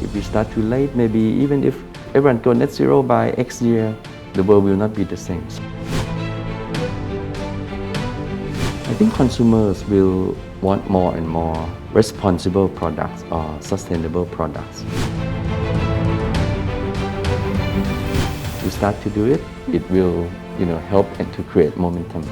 If we start too late, maybe even if everyone go net zero by X year, the world will not be the same. I think consumers will want more and more responsible products or sustainable products. We start to do it, it will help and to create momentum.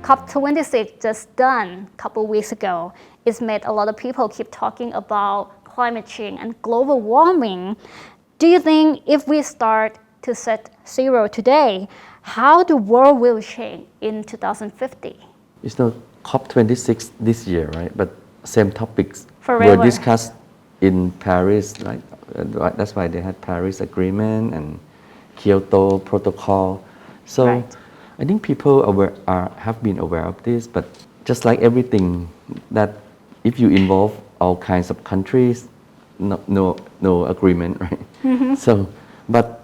COP26 just done a couple weeks ago. It's made a lot of people keep talking about climate change and global warming. Do you think if we start to set zero today, how the world will change in 2050? It's not COP26 this year, right? But same topics Forever. were discussed in Paris, right? That's why they had Paris Agreement and Kyoto Protocol. So Right. I think people have been aware of this, but just like everything, that if you involve all kinds of countries, no agreement, right? Mm-hmm. So, but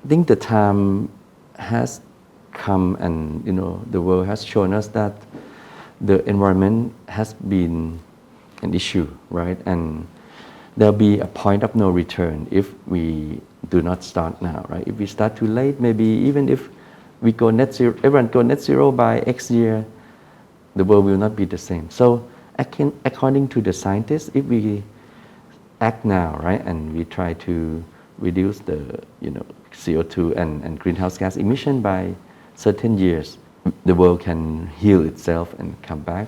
I think the time has come, and the world has shown us that the environment has been an issue, right? And there'll be a point of no return if we do not start now, right? If we start too late, maybe even if we go net zero, everyone go net zero by X year, the world will not be the same. So according to the scientists, if we act now, right, and we try to reduce the CO2 and greenhouse gas emission by certain years, the world can heal itself and come back.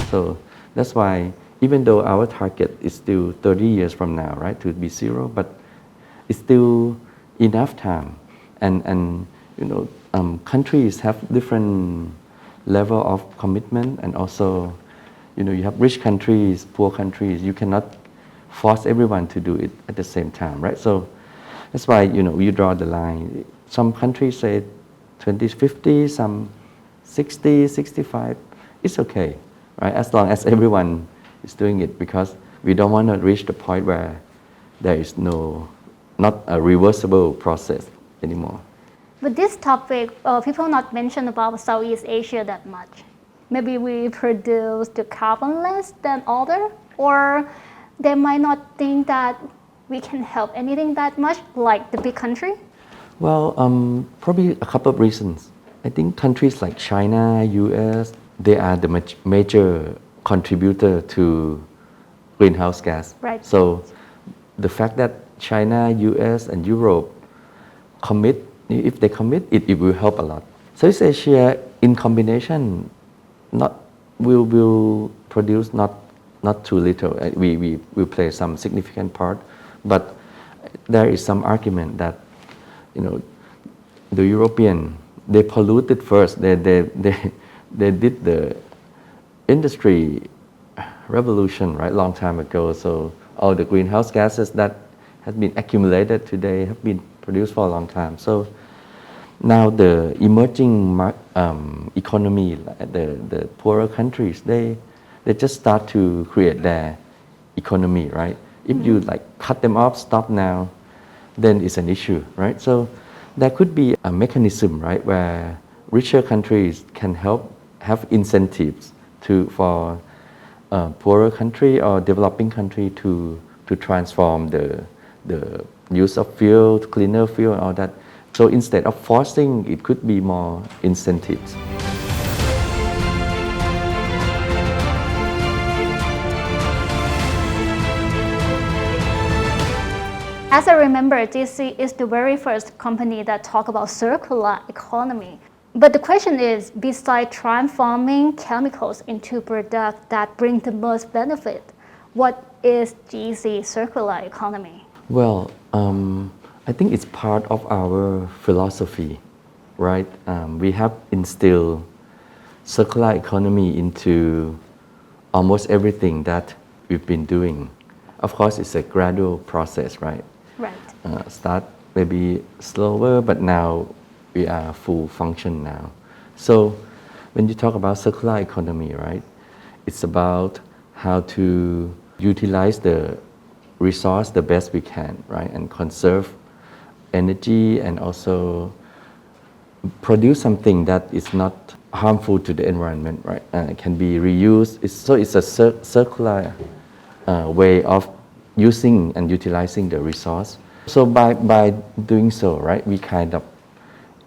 So that's why, even though our target is still 30 years from now, right, to be zero, but it's still enough time. And countries have different level of commitment, and also, you have rich countries, poor countries. You cannot force everyone to do it at the same time, right? So that's why, you draw the line. Some countries say 2050, some 60, 65. It's okay, right? As long as everyone is doing it, because we don't want to reach the point where there is not a reversible process anymore. But this topic, people not mention about Southeast Asia that much. Maybe we produce the carbon less than other, or they might not think that we can help anything that much, like the big country. Well, probably a couple of reasons. I think countries like China, US, they are the major contributor to greenhouse gas. Right. So the fact that China, US, and Europe commit, if they commit, it will help a lot. Southeast Asia, in combination, will produce not too little. We will play some significant part, but there is some argument that the European, they polluted first. They did the industry revolution, right, long time ago. So all the greenhouse gases that have been accumulated today have been produced for a long time. So now the emerging economy, the poorer countries, they just start to create their economy, right? If you cut them off, stop now, then it's an issue, right? So there could be a mechanism, right, where richer countries can have incentives for poorer country or developing country to transform the use of fuel, cleaner fuel, and all that. So instead of forcing, it could be more incentives. As I remember, GC is the very first company that talk about circular economy. But the question is, besides transforming chemicals into products that bring the most benefit, what is GC circular economy? Well, I think it's part of our philosophy, right? We have instilled circular economy into almost everything that we've been doing. Of course, it's a gradual process, right? Right. Start maybe slower, but now we are full function now. So when you talk about circular economy, right, it's about how to utilize the resource the best we can, right, and conserve energy and also produce something that is not harmful to the environment, right? It can be reused. It's a circular way of using and utilizing the resource. So by doing so, right, we kind of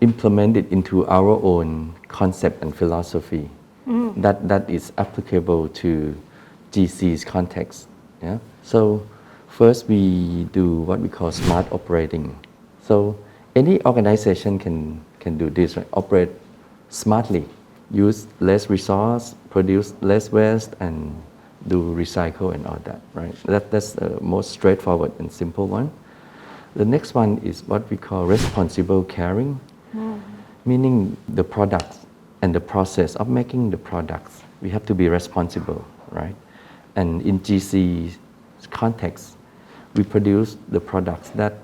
implement it into our own concept and philosophy that is applicable to GC's context. Yeah. So first we do what we call smart operating. So any organization can do this, right? Operate smartly, use less resource, produce less waste, and do recycle and all that, right? That's the most straightforward and simple one. The next one is what we call responsible caring, meaning the products and the process of making the products. We have to be responsible, right? And in GC's context, we produce the products that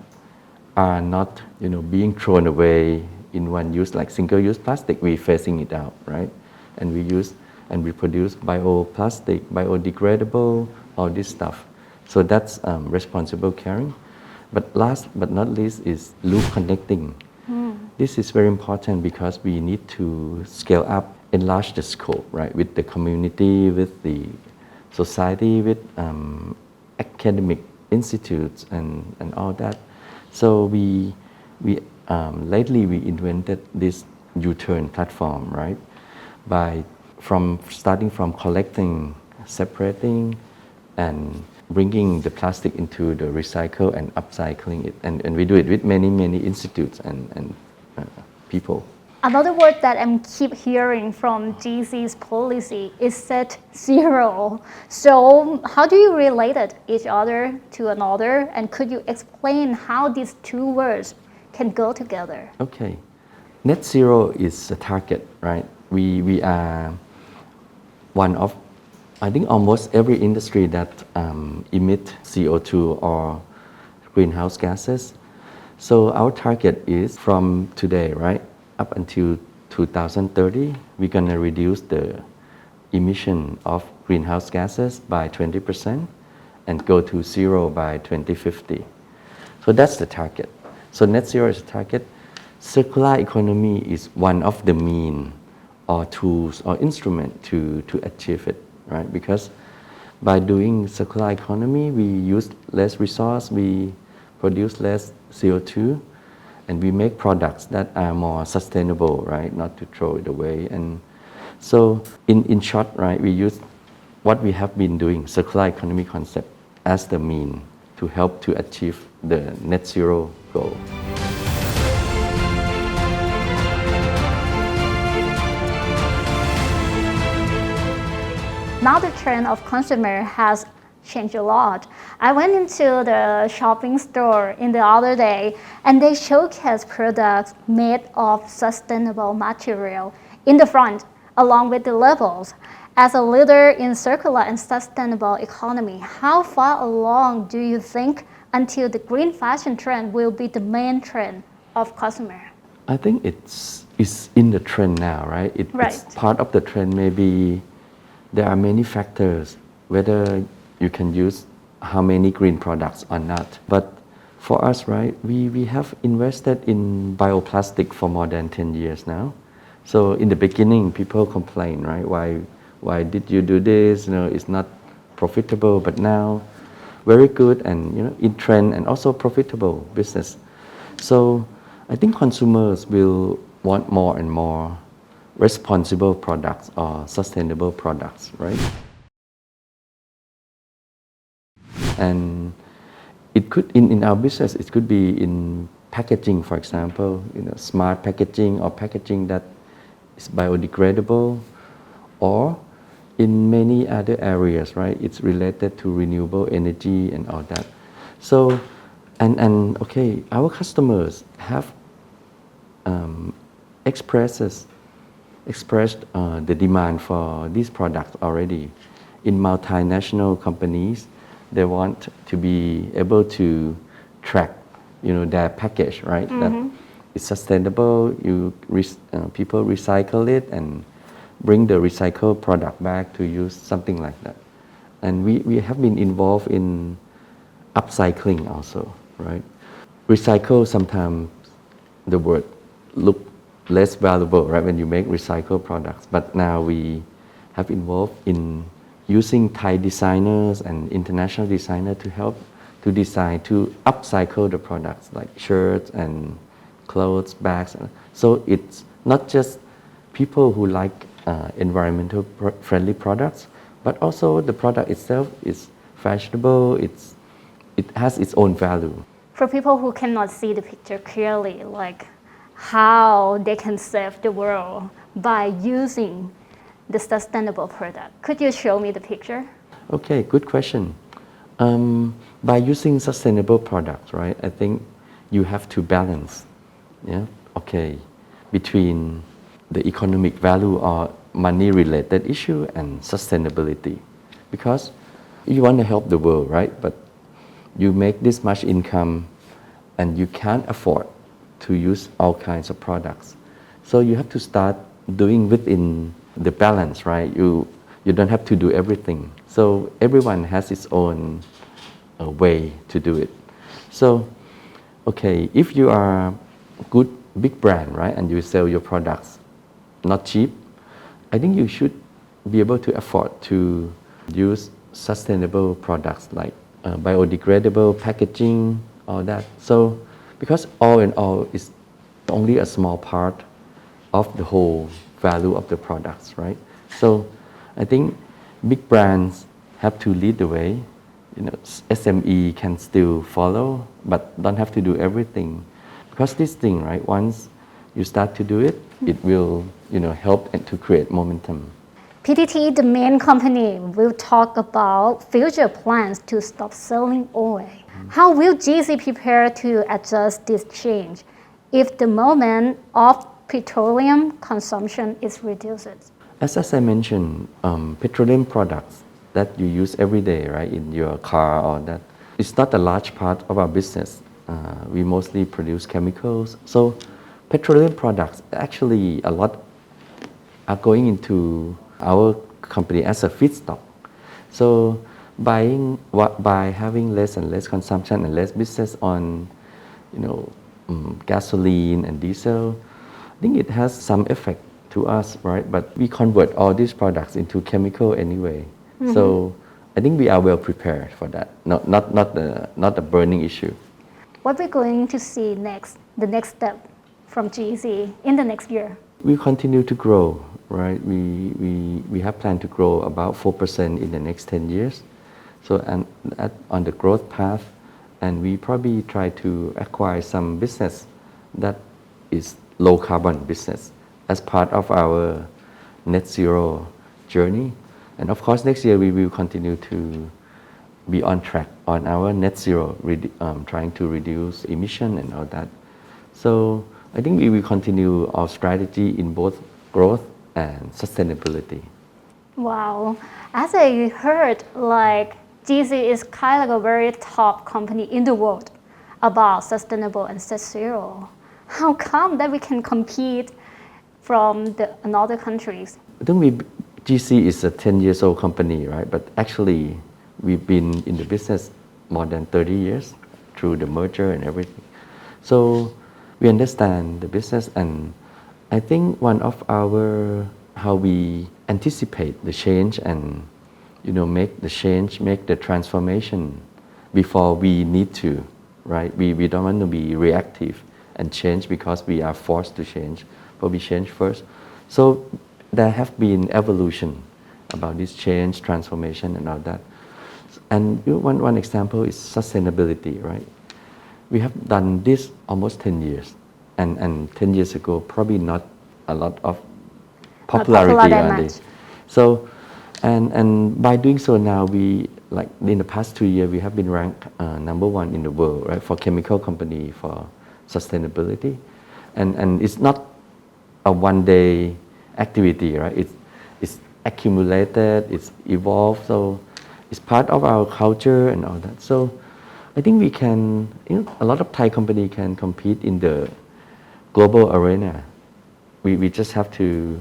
are not, being thrown away in one use, like single-use plastic. We're phasing it out, right? And we produce bioplastic, biodegradable, all this stuff. So that's responsible caring. But last but not least is loop connecting. This is very important because we need to scale up, enlarge the scope, right? With the community, with the society, with academic institutes and all that. So we lately we invented this U-turn platform, right? Starting from collecting, separating, and bringing the plastic into the recycle and upcycling it. And we do it with many institutes and people. Another word that I keep hearing from GC's policy is set zero. So how do you relate it each other to another? And could you explain how these two words can go together? Okay. Net zero is a target, right? We are one of, I think, almost every industry that emit CO2 or greenhouse gases. So our target is from today, right, up until 2030, we're going to reduce the emission of greenhouse gases by 20% and go to zero by 2050. So that's the target. So net zero is a target. Circular economy is one of the means or tools or instrument to achieve it, right? Because by doing circular economy, we use less resource, we produce less CO2, and we make products that are more sustainable, right? Not to throw it away. And so in short, right, we use what we have been doing, circular economy concept, as the mean to help to achieve the net zero goal. Now the trend of consumer has changed a lot. I went into the shopping store in the other day and they showcase products made of sustainable material in the front along with the labels. As a leader in circular and sustainable economy, how far along do you think until the green fashion trend will be the main trend of consumer? I think it's in the trend now, right? It's part of the trend. Maybe there are many factors, whether you can use how many green products or not. But for us, right, we have invested in bioplastic for more than 10 years now. So in the beginning, people complain, right? Why did you do this? It's not profitable. But now, very good and in trend and also profitable business. So I think consumers will want more and more responsible products or sustainable products, right? And it could, in our business, it could be in packaging, for example, smart packaging or packaging that is biodegradable, or in many other areas, right? It's related to renewable energy and all that. So, okay, our customers have expressed the demand for these products already. In multinational companies, they want to be able to track, their package, right? That it's sustainable. People recycle it and bring the recycled product back to use, something like that. And we have been involved in upcycling also, right? recycle, sometimes the word look less valuable, right, when you make recycled products. But now we have involved in using Thai designers and international designers to help to design, to upcycle the products like shirts and clothes, bags. So it's not just people who like environmental friendly products, but also the product itself is fashionable, it has its own value. For people who cannot see the picture clearly, like how they can save the world by using the sustainable product, could you show me the picture? Okay, good question. By using sustainable products, right, I think you have to balance, between the economic value or money-related issue and sustainability. Because you want to help the world, right, but you make this much income and you can't afford to use all kinds of products. So you have to start doing within the balance, right? You don't have to do everything. So everyone has its own way to do it. So, if you are a good big brand, right, and you sell your products not cheap, I think you should be able to afford to use sustainable products like biodegradable packaging, all that. So, because all in all, it's only a small part of the whole value of the products, right? So, I think big brands have to lead the way. SME can still follow, but don't have to do everything. Because this thing, right, once you start to do it, it will, help and to create momentum. PTT, the main company, will talk about future plans to stop selling oil. How will GC prepare to adjust this change if the moment of petroleum consumption is reduced? As I mentioned, petroleum products that you use every day, right, in your car or that, it's not a large part of our business. We mostly produce chemicals. So petroleum products, actually a lot are going into our company as a feedstock. So by having less and less consumption and less business on, gasoline and diesel, I think it has some effect to us, right? But we convert all these products into chemical anyway. Mm-hmm. So I think we are well prepared for that. Not a burning issue. What we're going to see next, the next step from GEC in the next year? We continue to grow, right? We have planned to grow about 4% in the next 10 years. So on the growth path, and we probably try to acquire some business that is low carbon business as part of our net zero journey. And of course, next year we will continue to be on track on our net zero, trying to reduce emission and all that. So I think we will continue our strategy in both growth and sustainability. Wow. As I heard, like GC is kind of like a very top company in the world about sustainable and net zero. How come that we can compete from another countries? I think GC is a 10 years old company, right? But actually, we've been in the business more than 30 years through the merger and everything. So we understand the business, and I think one of how we anticipate the change and make the change, make the transformation before we need to, right? We don't want to be reactive and change because we are forced to change, but we change first. So there have been evolution about this change, transformation, and all that. And one example is sustainability, right? We have done this almost 10 years, and 10 years ago, probably not a lot of popularity on it. So, and by doing so now, like in the past 2 years, we have been ranked number 1 in the world, right, for chemical company for sustainability, and it's not a one-day activity, right? It's accumulated, it's evolved, so it's part of our culture and all that. So I think we can, a lot of Thai company can compete in the global arena. We just have to,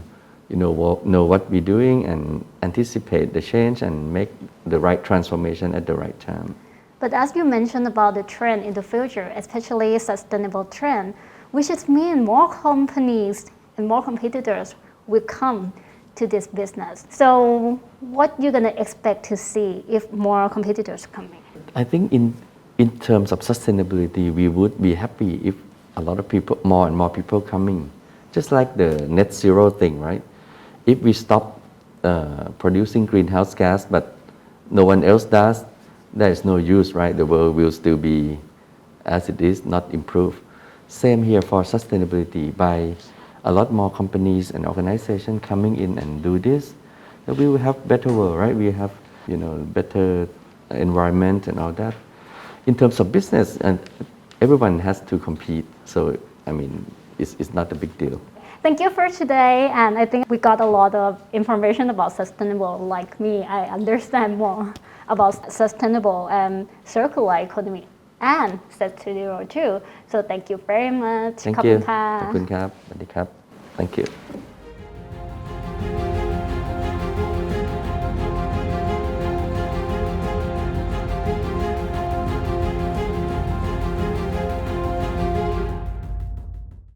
know what we're doing and anticipate the change and make the right transformation at the right time. But as you mentioned about the trend in the future, especially sustainable trend, which is mean more companies and more competitors will come to this business. So what you're gonna expect to see if more competitors coming? I think in terms of sustainability, we would be happy if a lot of people, more and more people coming. Just like the net zero thing, right? If we stop producing greenhouse gas, but no one else does, there is no use, right? The world will still be as it is, not improve. Same here for sustainability. By a lot more companies and organizations coming in and do this, then we will have better world, right? We have, better environment and all that. In terms of business, and everyone has to compete. So, I mean, it's not a big deal. Thank you for today, and I think we got a lot of information about sustainable. Like me, I understand more about sustainable and circular economy and set to zero too. So thank you very much. Thank you. ขอบคุณครับ สวัสดีครับ Thank you.